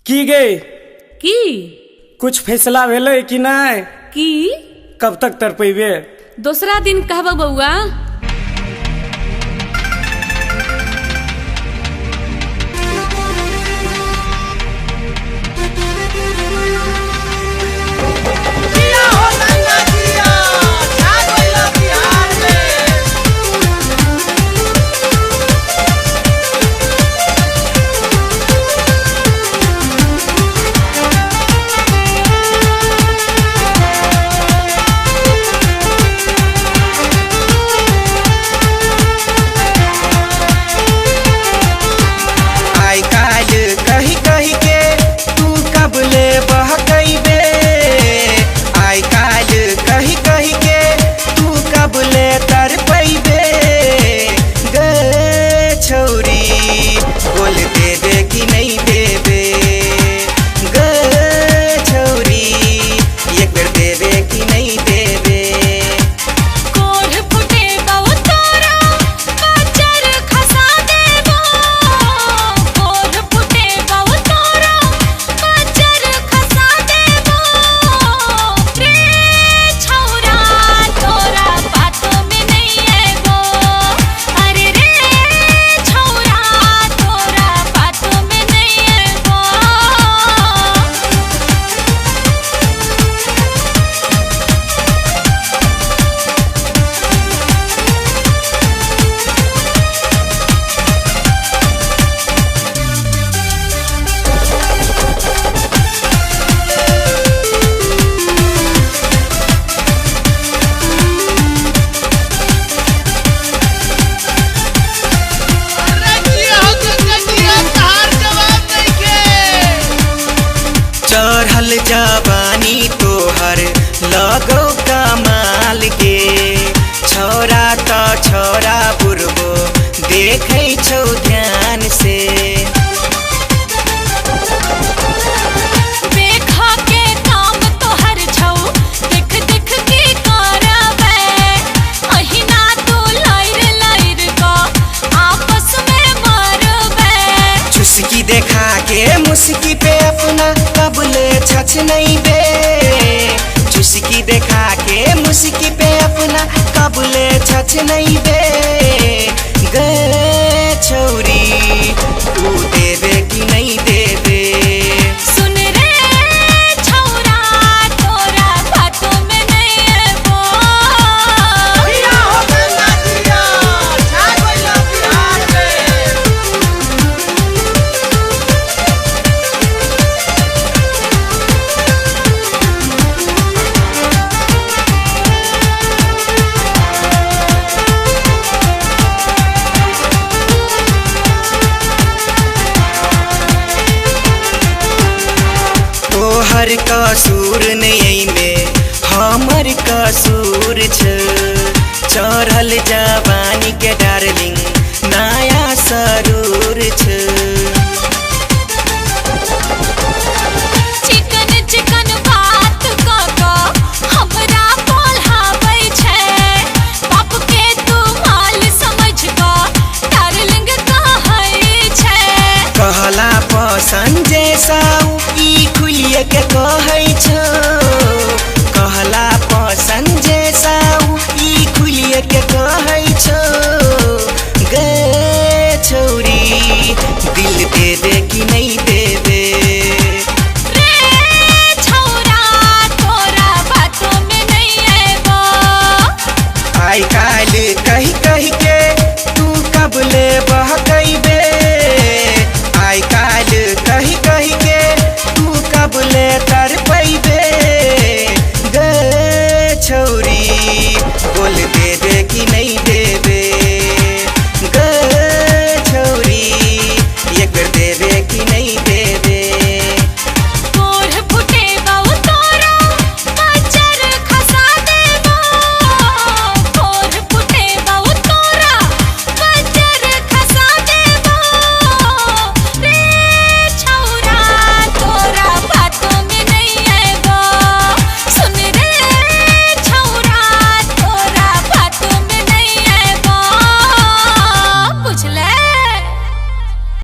की गई की कुछ फैसला भेलै कि नहीं? की कब तक तड़पेबे? दूसरा दिन कहब बउआ। चढ़ल जवानी तोहर लगो कमाल के छोरा तो छोरा बुरबो देखे छौ ध्यान से। देखा के काम तोहर छौ देख देख के करबे अहिना तो लाइर लाइर का आपस में मरबे। चुस्की देखा के मुस्की पे अपना कबले छछ नहीं बे। चुस्की देखा के मुस्की पे अपना कबले छछ नहीं बे। गे छौरी तू देवे कि नहीं देवे? सुन रे छौरा तोरा बातों में नहीं एबो। तोहर कसूर नहीं में हमर कसूर छ। चढ़ल जवानी के डार्लिंग नया सरूर छ। चिकन चिकन बात काका हमरा बोलहाबै छै। बाप के तू माल समझ का डार्लिंग कहै छै। कहला पसंद जैसा